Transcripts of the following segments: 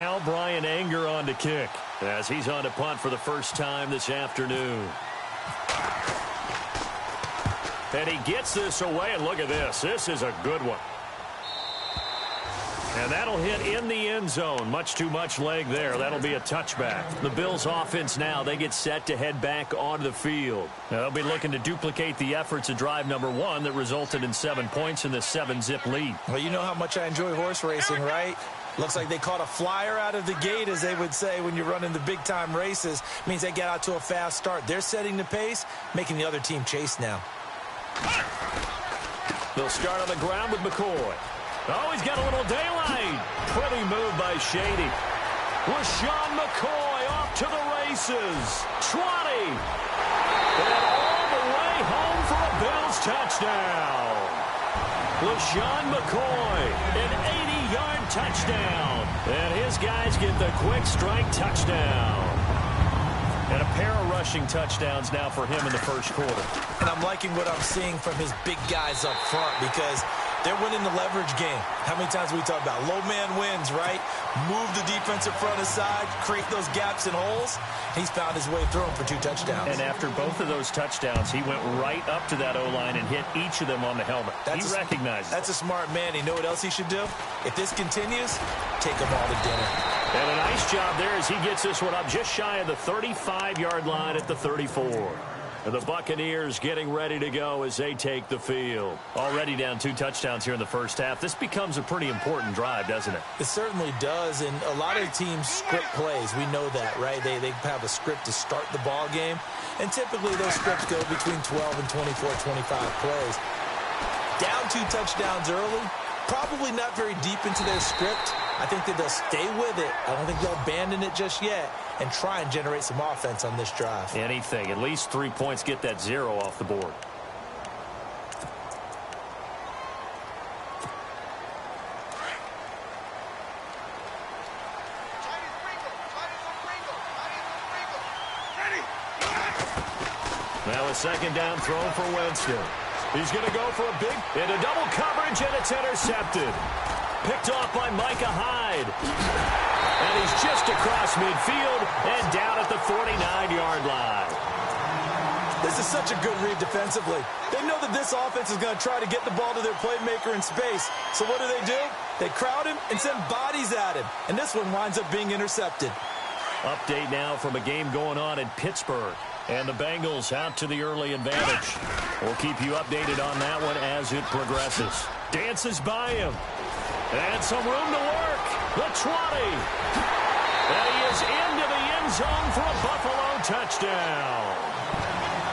Now Brian Anger on to kick as he's on to punt for the first time this afternoon. And he gets this away, and look at this. This is a good one. And that'll hit in the end zone. Much too much leg there. That'll be a touchback. The Bills offense now, they get set to head back onto the field. Now, they'll be looking to duplicate the efforts of drive number 1 that resulted in 7 points in the 7-zip lead. Well, you know how much I enjoy horse racing, right? Looks like they caught a flyer out of the gate, as they would say when you're running the big-time races. Means they get out to a fast start. They're setting the pace, making the other team chase now. They'll start on the ground with McCoy. Oh, he's got a little daylight. Pretty move by Shady. LaShawn McCoy off to the races. 20. And all the way home for a Bills touchdown. LaShawn McCoy, an 80-yard touchdown. And his guys get the quick strike touchdown. And a pair of rushing touchdowns now for him in the first quarter. And I'm liking what I'm seeing from his big guys up front because they're winning the leverage game. How many times we talk about low man wins, right? Move the defensive front aside, create those gaps and holes. He's found his way through them for 2 touchdowns. And after both of those touchdowns, he went right up to that O-line and hit each of them on the helmet. He recognized it. That's a smart man. You know what else he should do? If this continues, take them all to dinner. And a nice job there as he gets this one up just shy of the 35-yard line at the 34. And the Buccaneers getting ready to go as they take the field. Already down 2 touchdowns here in the first half. This becomes a pretty important drive, doesn't it? It certainly does, and a lot of teams script plays. We know that, right? They have a script to start the ball game, and typically those scripts go between 12 and 24, 25 plays. Down 2 touchdowns early, probably not very deep into their script. I think that they'll stay with it. I don't think they'll abandon it just yet and try and generate some offense on this drive. Anything. At least 3 points, get that 0 off the board. Now a second down throw for Winston. He's going to go for a big into double coverage, and it's intercepted. Picked off by Micah Hyde. And he's just across midfield and down at the 49-yard line. This is such a good read defensively. They know that this offense is going to try to get the ball to their playmaker in space. So what do? They crowd him and send bodies at him. And this one winds up being intercepted. Update now from a game going on in Pittsburgh. And the Bengals out to the early advantage. We'll keep you updated on that one as it progresses. Dances by him. And some room to work. The 20. And he is into the end zone for a Buffalo touchdown.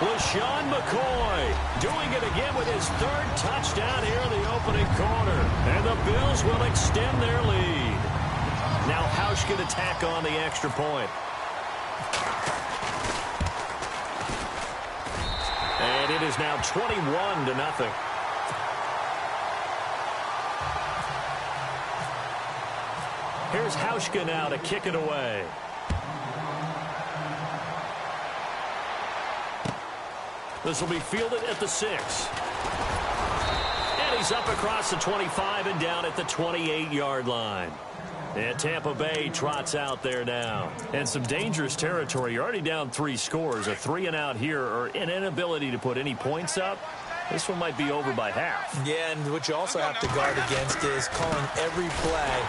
LaShawn McCoy doing it again with his 3rd touchdown here in the opening quarter. And the Bills will extend their lead. Now Hausch can attack on the extra point. And it is now 21-0. Here's Hauschka now to kick it away. This will be fielded at the 6. And he's up across the 25 and down at the 28-yard line. And Tampa Bay trots out there now. And some dangerous territory. You're already down 3 scores. A 3-and-out here or an inability to put any points up. This one might be over by half. Yeah, and what you also have to guard against is calling every play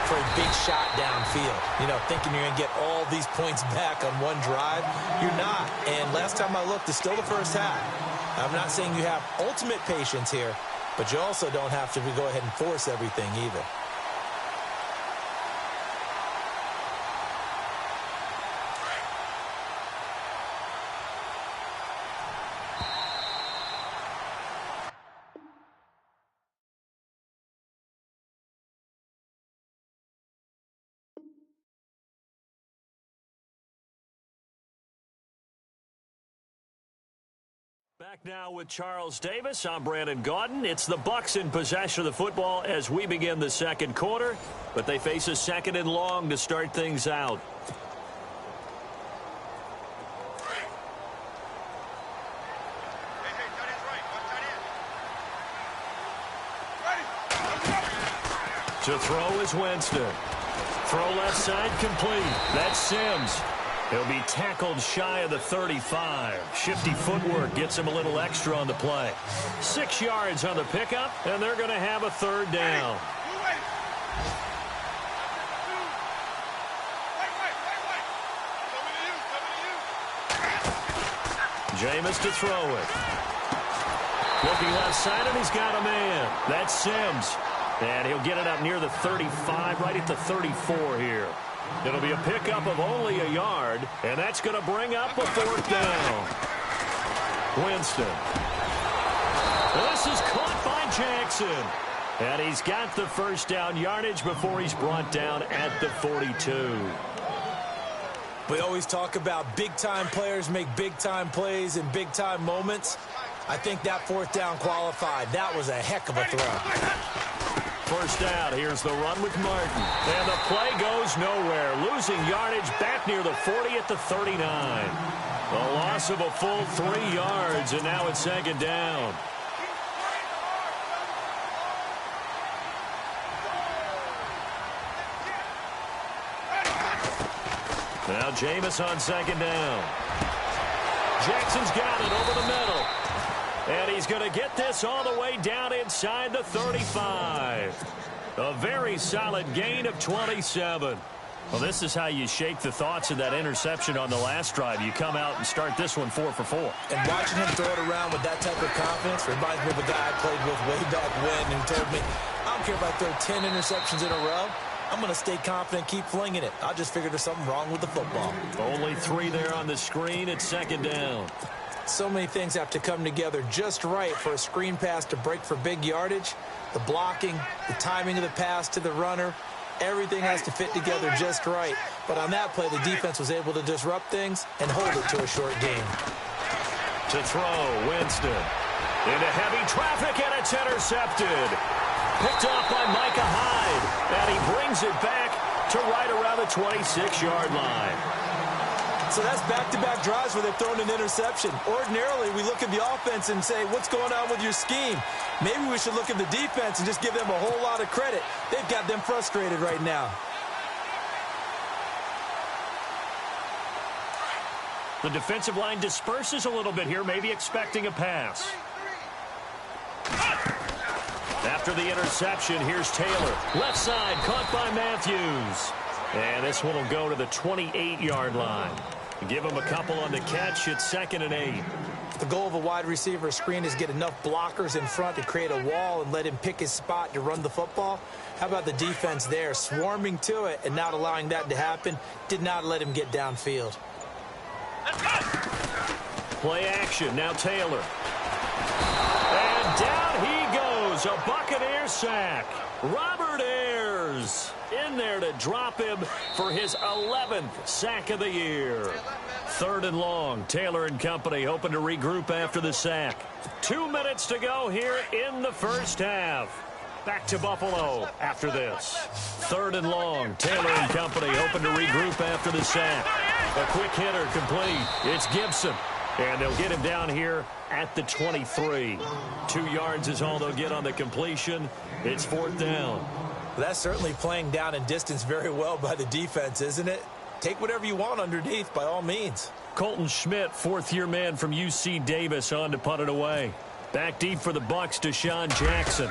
for a big shot downfield. You know, thinking you're going to get all these points back on one drive. You're not. And last time I looked, it's still the first half. I'm not saying you have ultimate patience here, but you also don't have to go ahead and force everything either. Back now with Charles Davis. I'm Brandon Gaudin. It's the Bucs in possession of the football as we begin the second quarter, but they face a 2nd and long to start things out. To throw is Winston. Throw left side complete. That's Sims. He'll be tackled shy of the 35. Shifty footwork gets him a little extra on the play. 6 yards on the pickup, and they're going to have a third down. Jameis to throw it. Looking left side, and he's got a man. That's Sims. And he'll get it up near the 35, right at the 34 here. It'll be a pickup of only a yard, and that's going to bring up a fourth down. Winston. This is caught by Jackson. And he's got the first down yardage before he's brought down at the 42. We always talk about big-time players make big-time plays in big-time moments. I think that fourth down qualified. That was a heck of a throw. First down, here's the run with Martin. And the play goes nowhere. Losing yardage back near the 40 at the 39. A loss of a full 3 yards, and now it's second down. Now Jameis on second down. Jackson's got it over the middle. And he's going to get this all the way down inside the 35. A very solid gain of 27. Well, this is how you shake the thoughts of that interception on the last drive. You come out and start this one 4 for 4. And watching him throw it around with that type of confidence reminds me of a guy I played with way back when who told me, I don't care if I throw 10 interceptions in a row. I'm going to stay confident, keep flinging it. I just figured there's something wrong with the football. Only 3 there on the screen. It's second down. So many things have to come together just right for a screen pass to break for big yardage. The blocking, the timing of the pass to the runner, everything has to fit together just right. But on that play, the defense was able to disrupt things and hold it to a short game. To throw, Winston. Into heavy traffic, and it's intercepted. Picked off by Micah Hyde. And he brings it back to right around the 26-yard line. So that's back-to-back drives where they've thrown an interception. Ordinarily, we look at the offense and say, what's going on with your scheme? Maybe we should look at the defense and just give them a whole lot of credit. They've got them frustrated right now. The defensive line disperses a little bit here, maybe expecting a pass. After the interception, here's Taylor. Left side, caught by Matthews. And this one will go to the 28-yard line. Give him a couple on the catch. It's 2nd and 8. The goal of a wide receiver screen is get enough blockers in front to create a wall and let him pick his spot to run the football. How about the defense there, swarming to it and not allowing that to happen? Did not let him get downfield. Play action. Now Taylor. And down he goes. A Buccaneer sack. Robert Ayers in there to drop him for his 11th sack of the year. 3rd and long. Taylor and company hoping to regroup after the sack. 2 minutes to go here in the first half. Back to Buffalo after this. 3rd and long. Taylor and company hoping to regroup after the sack. A quick hitter complete. It's Gibson. And they'll get him down here at the 23. 2 yards is all they'll get on the completion. It's 4th down. That's certainly playing down and distance very well by the defense, isn't it? Take whatever you want underneath, by all means. Colton Schmidt, 4th-year man from UC Davis, on to punt it away. Back deep for the Bucs, Deshaun Jackson.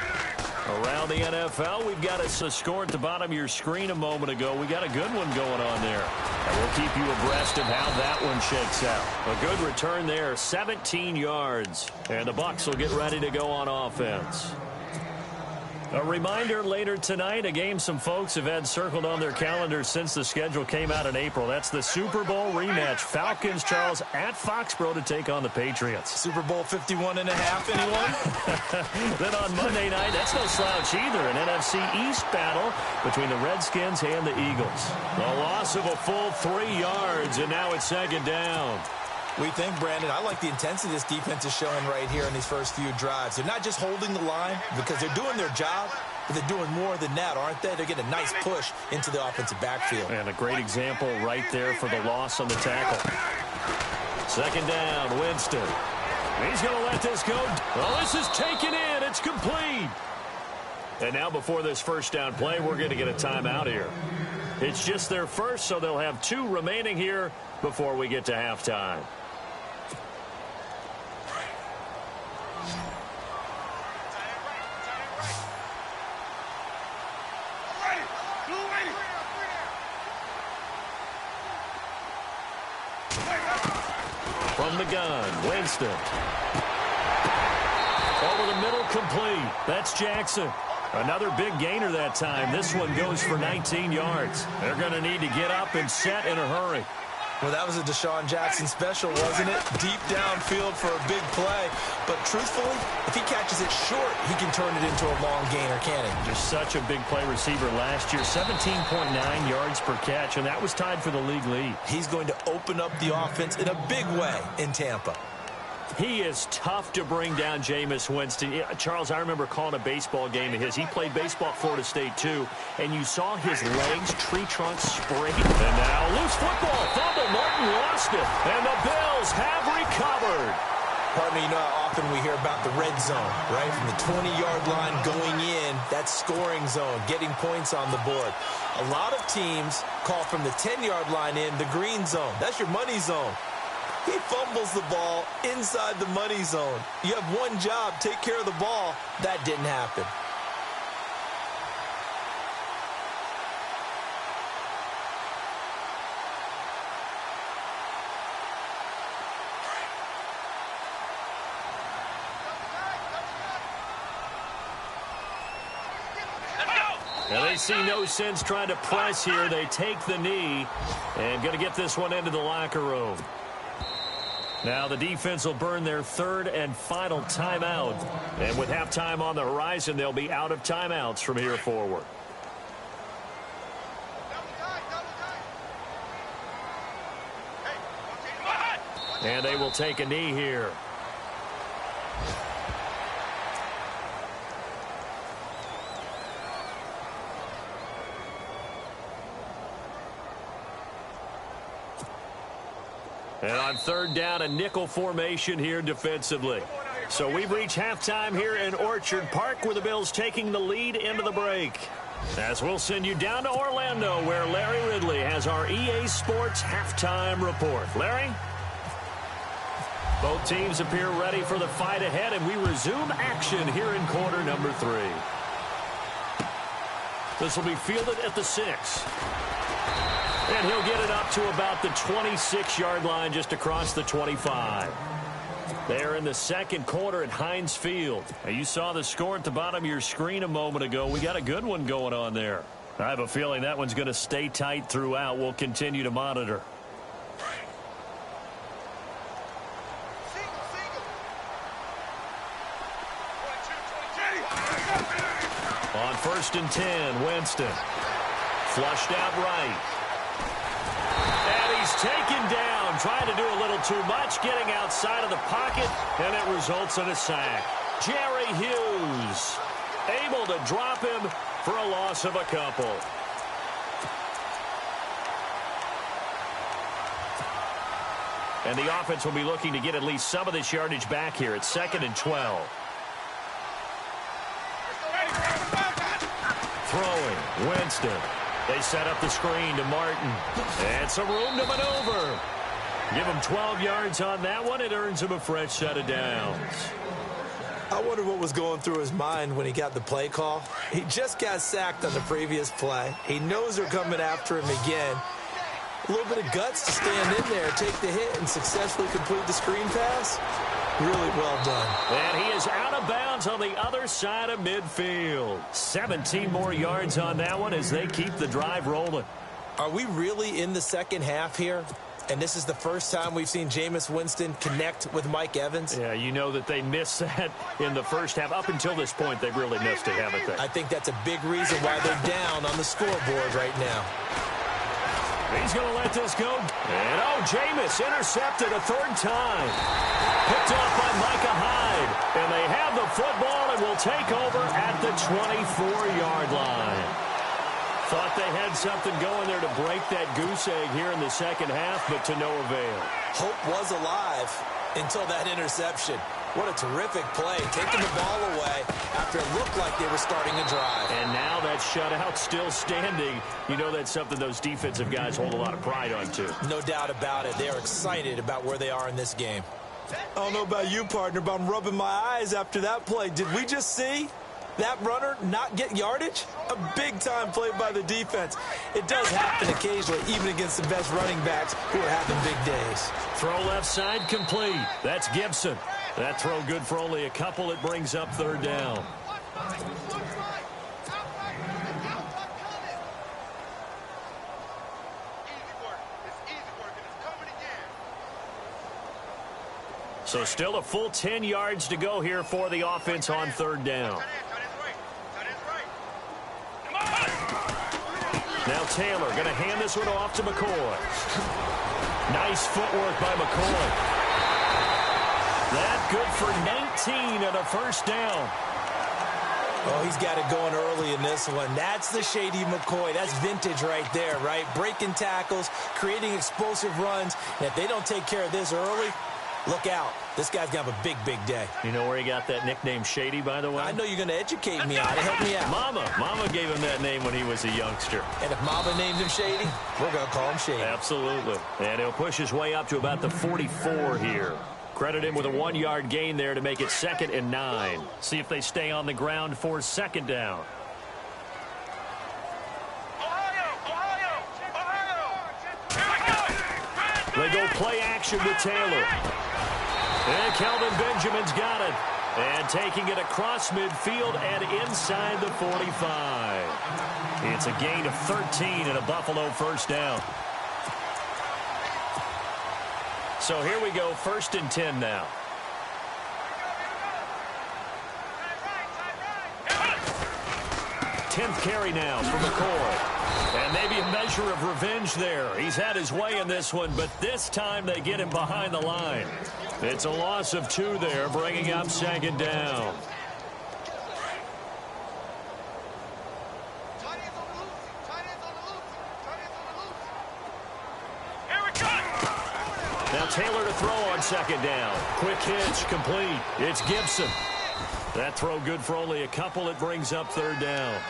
Around the NFL, we've got a score at the bottom of your screen a moment ago. We got a good one going on there. And we'll keep you abreast of how that one shakes out. A good return there, 17 yards. And the Bucs will get ready to go on offense. A reminder later tonight, a game some folks have had circled on their calendars since the schedule came out in April. That's the Super Bowl rematch. Falcons, Charles, at Foxborough to take on the Patriots. Super Bowl 51 and a half, anyone? Then on Monday night, that's no slouch either. An NFC East battle between the Redskins and the Eagles. A loss of a full 3 yards, and now it's 2nd down. We think, Brandon, I like the intensity this defense is showing right here in these first few drives. They're not just holding the line because they're doing their job, but they're doing more than that, aren't they? They're getting a nice push into the offensive backfield. And a great example right there for the loss on the tackle. 2nd down, Winston. He's going to let this go. Well, this is taken in. It's complete. And now before this first down play, we're going to get a timeout here. It's just their first, so they'll have 2 remaining here before we get to halftime. From the gun, Winston. Over the middle, complete. That's Jackson. Another big gainer that time. This one goes for 19 yards. They're going to need to get up and set in a hurry. Well, that was a Deshaun Jackson special, wasn't it? Deep downfield for a big play. But truthfully, if he catches it short, he can turn it into a long gainer, can't he? Just such a big play receiver last year. 17.9 yards per catch, and that was tied for the league lead. He's going to open up the offense in a big way in Tampa. He is tough to bring down, Jameis Winston. Charles, I remember calling a baseball game of his. He played baseball at Florida State, too, and you saw his legs, tree trunks sprayed. And now, loose football. Fumble. Martin lost it, and the Bills have recovered. Partner, you know how often we hear about the red zone, right? From the 20-yard line going in, that's scoring zone, getting points on the board. A lot of teams call from the 10-yard line in the green zone. That's your money zone. He fumbles the ball inside the money zone. You have one job, take care of the ball. That didn't happen. And they see no sense trying to press here. They take the knee and going to get this one into the locker room. Now the defense will burn their 3rd and final timeout. And with halftime on the horizon, they'll be out of timeouts from here forward. And they will take a knee here. And on 3rd down, a nickel formation here defensively. So we've reached halftime here in Orchard Park, where the Bills taking the lead into the break. As we'll send you down to Orlando, where Larry Ridley has our EA Sports halftime report. Larry? Both teams appear ready for the fight ahead, and we resume action here in quarter number 3. This will be fielded at the 6. And he'll get it up to about the 26-yard line, just across the 25. They're in the second quarter at Heinz Field. Now, you saw the score at the bottom of your screen a moment ago. We got a good one going on there. I have a feeling that one's going to stay tight throughout. We'll continue to monitor. On 1st and 10, Winston. Flushed out right. And he's taken down, trying to do a little too much, getting outside of the pocket, and it results in a sack. Jerry Hughes able to drop him for a loss of a couple. And the offense will be looking to get at least some of this yardage back here at 2nd and 12. Throwing, Winston. They set up the screen to Martin. And some room to maneuver. Give him 12 yards on that one. It earns him a fresh set of downs. I wonder what was going through his mind when he got the play call. He just got sacked on the previous play. He knows they're coming after him again. A little bit of guts to stand in there, take the hit, and successfully complete the screen pass. Really well done. And he is out of bounds on the other side of midfield. 17 more yards on that one as they keep the drive rolling. Are we really in the second half here? And this is the first time we've seen Jameis Winston connect with Mike Evans? Yeah, you know that they missed that in the first half. Up until this point, they've really missed it, haven't they? I think that's a big reason why they're down on the scoreboard right now. He's going to let this go. And, Jameis intercepted a 3rd time. Picked off by Micah Hyde. And they have the football and will take over at the 24-yard line. Thought they had something going there to break that goose egg here in the second half, but to no avail. Hope was alive until that interception. What a terrific play, taking the ball away after it looked like they were starting a drive. And now that shutout still standing. You know that's something those defensive guys hold a lot of pride on, too. No doubt about it. They are excited about where they are in this game. I don't know about you, partner, but I'm rubbing my eyes after that play. Did we just see that runner not get yardage? A big-time play by the defense. It does happen occasionally, even against the best running backs who are having big days. Throw left side complete. That's Gibson. That throw good for only a couple. It brings up third down. So still a full 10 yards to go here for the offense on third down. Now Taylor going to hand this one off to McCoy. Nice footwork by McCoy. That good for 19 and a first down. Oh, he's got it going early in this one. That's the shady McCoy. That's vintage right there, right? Breaking tackles, creating explosive runs. And if they don't take care of this early, look out. This guy's going to have a big, big day. You know where he got that nickname Shady, by the way? I know you're going to educate me on it. Help me out. Mama gave him that name when he was a youngster. And if Mama named him Shady, we're going to call him Shady. Absolutely. And he'll push his way up to about the 44 here. Credit him with a 1-yard gain there to make it 2nd and 9. See if they stay on the ground for 2nd down. They go play action with Taylor. And Kelvin Benjamin's got it. And taking it across midfield and inside the 45. It's a gain of 13 and a Buffalo first down. So here we go, 1st and 10 now. Tenth carry now for McCoy. And maybe a measure of revenge there. He's had his way in this one, but this time they get him behind the line. It's a loss of 2 there, bringing up 2nd down. Now Taylor to throw on 2nd down. Quick hitch, complete. It's Gibson. That throw good for only a couple. It brings up 3rd down.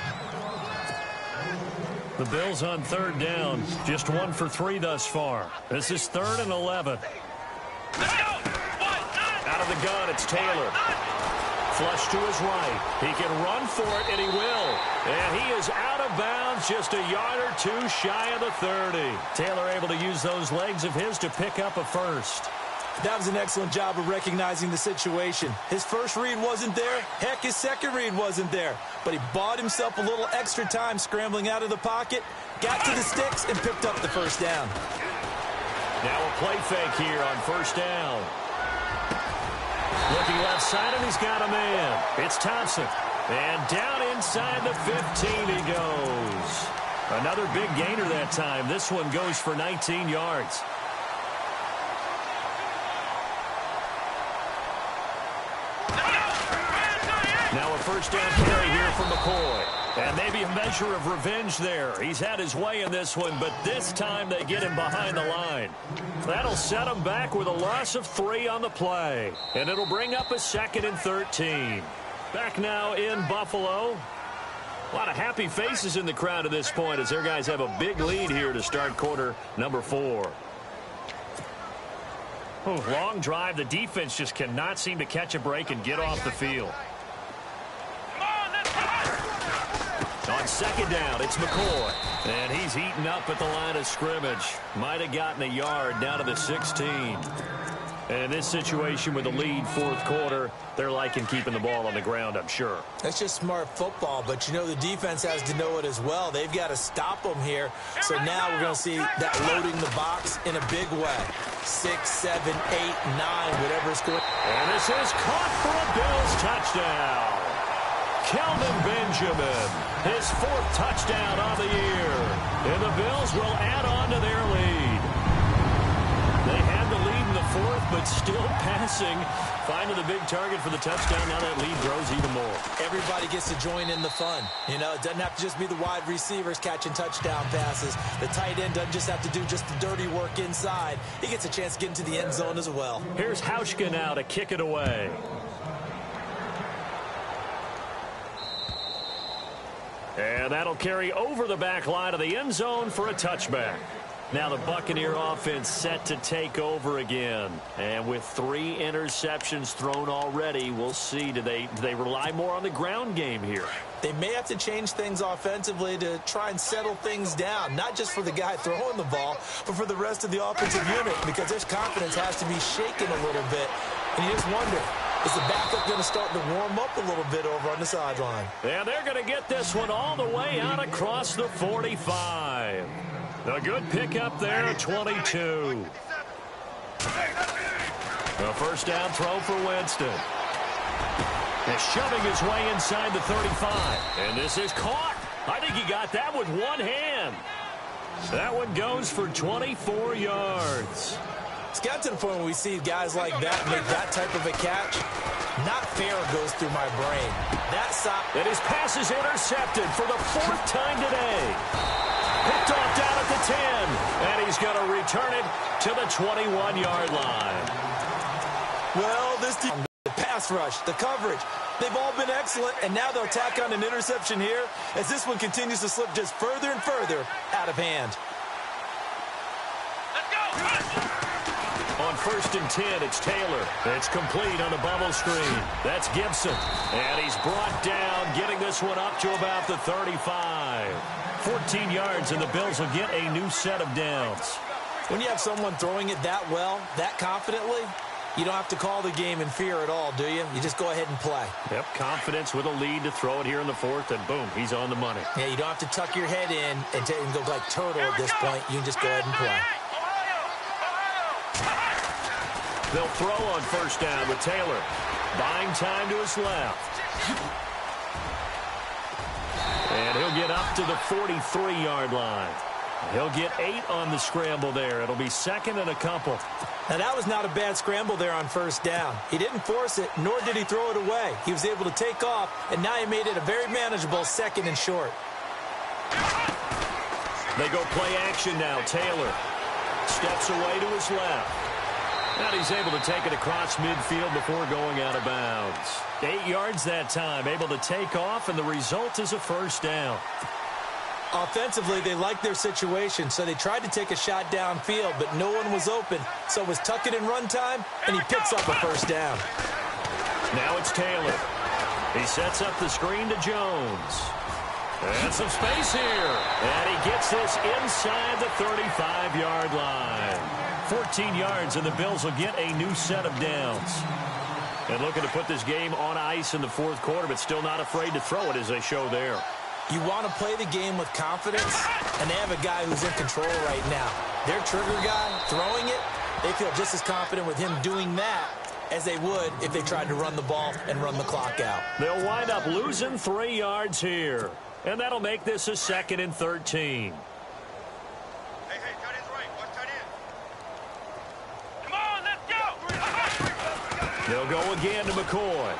The Bills on 3rd down. Just 1 for 3 thus far. This is 3rd and 11. Out of the gun, it's Taylor. Flush to his right. He can run for it, and he will. And he is out of bounds, just a yard or 2 shy of the 30. Taylor able to use those legs of his to pick up a first. That was an excellent job of recognizing the situation. His first read wasn't there. Heck, his second read wasn't there. But he bought himself a little extra time scrambling out of the pocket, got to the sticks, and picked up the first down. Now a play fake here on 1st down. Looking left side, and he's got a man. It's Thompson. And down inside the 15 he goes. Another big gainer that time. This one goes for 19 yards. Now a first down carry here for McCoy. And maybe a measure of revenge there. He's had his way in this one, but this time they get him behind the line. That'll set him back with a loss of 3 on the play. And it'll bring up a 2nd and 13. Back now in Buffalo. A lot of happy faces in the crowd at this point as their guys have a big lead here to start quarter number 4. Long drive. The defense just cannot seem to catch a break and get off the field. On 2nd down, it's McCoy. And he's heating up at the line of scrimmage. Might have gotten a yard down to the 16. And in this situation with the lead 4th quarter, they're liking keeping the ball on the ground, I'm sure. That's just smart football, but you know the defense has to know it as well. They've got to stop them here. So now we're going to see that loading the box in a big way. 6, 7, 8, 9, whatever it's going. And this is caught for a Bills touchdown. Kelvin Benjamin, his 4th touchdown on the year. And the Bills will add on to their lead. They had the lead in the 4th, but but still passing. Finding the big target for the touchdown. Now that lead grows even more. Everybody gets to join in the fun. You know, it doesn't have to just be the wide receivers catching touchdown passes. The tight end doesn't just have to do just the dirty work inside. He gets a chance to get into the end zone as well. Here's Hauschka now to kick it away. And that'll carry over the back line of the end zone for a touchback. Now the Buccaneer offense set to take over again. And with 3 interceptions thrown already, we'll see. Do they rely more on the ground game here? They may have to change things offensively to try and settle things down, not just for the guy throwing the ball, but for the rest of the offensive unit, because their confidence has to be shaken a little bit. And you just wonder, is the backup going to start to warm up a little bit over on the sideline? And they're going to get this one all the way out across the 45. A good pickup there, 22. A first down throw for Winston. And shoving his way inside the 35. And this is caught. I think he got that with one hand. That one goes for 24 yards. It's got to the point where we see guys like that make that type of a catch. Not fair goes through my brain. That stop. And his pass is intercepted for the 4th time today. Picked off down at the 10. And he's going to return it to the 21-yard line. Well, this team, the pass rush, the coverage, they've all been excellent, and now they'll tack on an interception here as this one continues to slip just further and further out of hand. Let's go! On 1st and 10, it's Taylor. It's complete on the bubble screen. That's Gibson. And he's brought down, getting this one up to about the 35. 14 yards, and the Bills will get a new set of downs. When you have someone throwing it that well, that confidently, you don't have to call the game in fear at all, do you? You just go ahead and play. Yep, confidence with a lead to throw it here in the 4th, and boom, he's on the money. Yeah, you don't have to tuck your head in and go like turtle at this point. You can just go ahead and play. They'll throw on 1st down with Taylor. Buying time to his left. And he'll get up to the 43-yard line. He'll get 8 on the scramble there. It'll be 2nd and a couple. Now, that was not a bad scramble there on 1st down. He didn't force it, nor did he throw it away. He was able to take off, and now he made it a very manageable 2nd and short. They go play action now. Taylor steps away to his left. And he's able to take it across midfield before going out of bounds. 8 yards that time, able to take off, and the result is a 1st down. Offensively, they liked their situation, so they tried to take a shot downfield, but no one was open. So it was tuck it in run time, and he picks up a 1st down. Now it's Taylor. He sets up the screen to Jones. And some space here. And he gets this inside the 35-yard line. 14 yards, and the Bills will get a new set of downs. And looking to put this game on ice in the 4th quarter, but still not afraid to throw it as they show there. You want to play the game with confidence, and they have a guy who's in control right now. Their trigger guy throwing it, they feel just as confident with him doing that as they would if they tried to run the ball and run the clock out. They'll wind up losing 3 yards here, and that'll make this a 2nd and 13. Hey, tight end's right. Watch tight end. Come on, let's go! They'll go again to McCoy.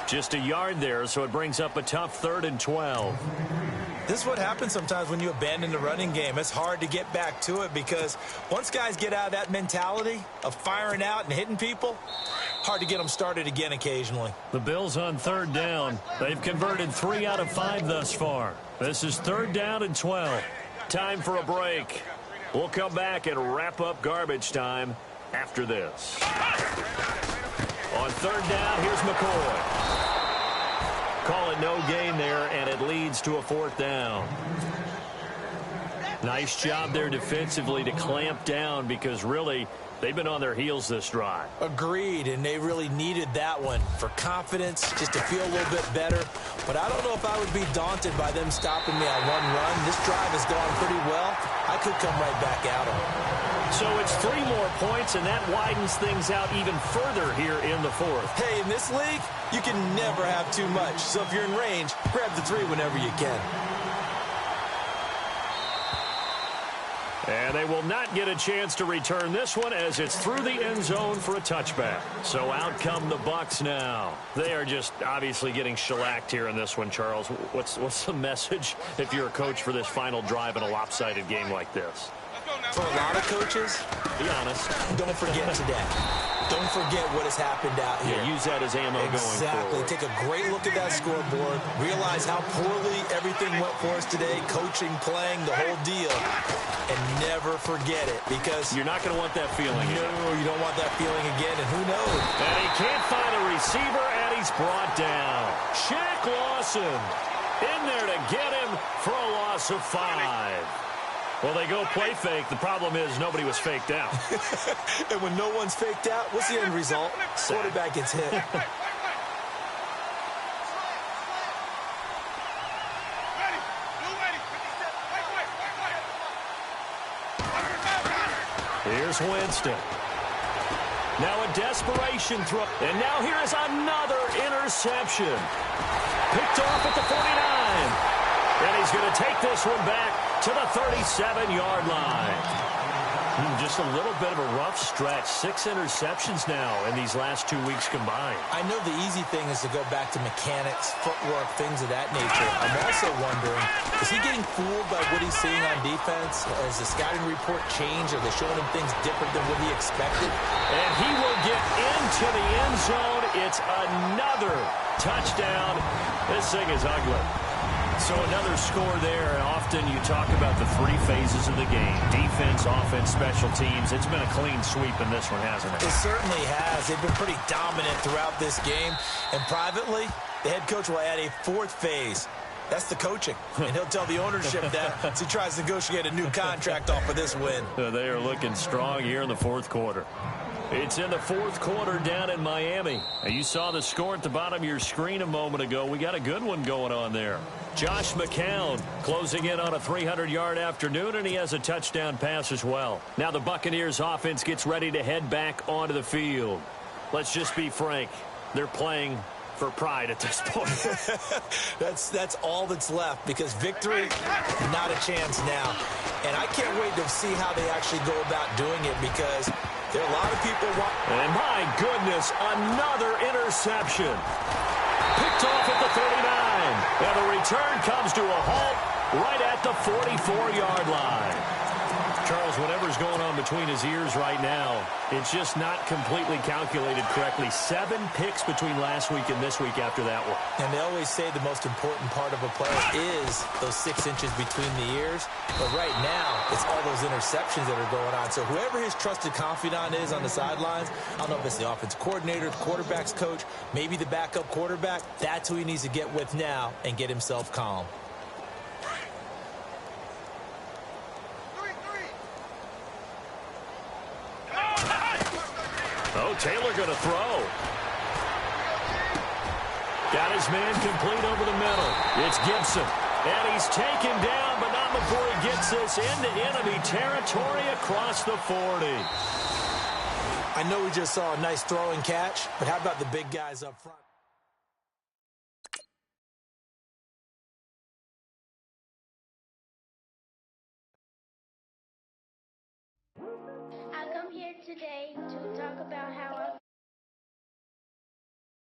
Just a yard there, so it brings up a tough 3rd and 12. This is what happens sometimes when you abandon the running game. It's hard to get back to it because once guys get out of that mentality of firing out and hitting people, hard to get them started again occasionally. The Bills on 3rd down. They've converted 3 out of 5 thus far. This is 3rd down and 12. Time for a break. We'll come back and wrap up garbage time after this. On 3rd down, here's McCoy. Call it no gain there, and it leads to a 4th down. Nice job there defensively to clamp down because really they've been on their heels this drive. Agreed, and they really needed that one for confidence, just to feel a little bit better. But I don't know if I would be daunted by them stopping me on one run. This drive has gone pretty well. I could come right back at them. So it's 3 more points, and that widens things out even further here in the 4th. Hey, in this league, you can never have too much. So if you're in range, grab the 3 whenever you can. And they will not get a chance to return this one as it's through the end zone for a touchback. So out come the Bucs now. They are just obviously getting shellacked here in this one, Charles. What's the message if you're a coach for this final drive in a lopsided game like this? For a lot of coaches, be honest, don't forget today. Don't forget what has happened out here. Yeah, use that as ammo going forward. Take a great look at that scoreboard. Realize how poorly everything went for us today. Coaching, playing, the whole deal. And never forget it because you're not going to want that feeling again. No, you don't want that feeling again, and who knows? And he can't find a receiver, and he's brought down. Shaq Lawson in there to get him for a loss of 5. Well, they go play fake. The problem is nobody was faked out. And when no one's faked out, what's the end result? Quarterback gets hit. Here's Winston. Now a desperation throw. And now here is another interception. Picked off at the 49. And he's going to take this one back to the 37-yard line. Just a little bit of a rough stretch. 6 interceptions now in these last 2 weeks combined. I know the easy thing is to go back to mechanics, footwork, things of that nature. I'm also wondering, is he getting fooled by what he's seeing on defense? Has the scouting report changed? Are they showing him things different than what he expected? And he will get into the end zone. It's another touchdown. This thing is ugly. So another score there, and often you talk about the 3 phases of the game. Defense, offense, special teams. It's been a clean sweep in this one, hasn't it? It certainly has. They've been pretty dominant throughout this game. And privately, the head coach will add a 4th phase. That's the coaching. And he'll tell the ownership that as he tries to negotiate a new contract off of this win. They are looking strong here in the 4th quarter. It's in the 4th quarter down in Miami. You saw the score at the bottom of your screen a moment ago. We got a good one going on there. Josh McCown closing in on a 300-yard afternoon, and he has a touchdown pass as well. Now the Buccaneers offense gets ready to head back onto the field. Let's just be frank. They're playing for pride at this point. That's all that's left because victory, not a chance now. And I can't wait to see how they actually go about doing it because there are a lot of people and my goodness, another interception. Picked off at the 39. And the return comes to a halt right at the 44-yard line. Charles, whatever's going on between his ears right now, it's just not completely calculated correctly. 7 picks between last week and this week after that one. And they always say the most important part of a player is those 6 inches between the ears. But right now, it's all those interceptions that are going on. So whoever his trusted confidant is on the sidelines, I don't know if it's the offensive coordinator, the quarterback's coach, maybe the backup quarterback, that's who he needs to get with now and get himself calm. Oh, Taylor going to throw. Got his man complete over the middle. It's Gibson. And he's taken down, but not before he gets this into enemy territory across the 40. I know we just saw a nice throwing catch, but how about the big guys up front? I come here today to talk about how I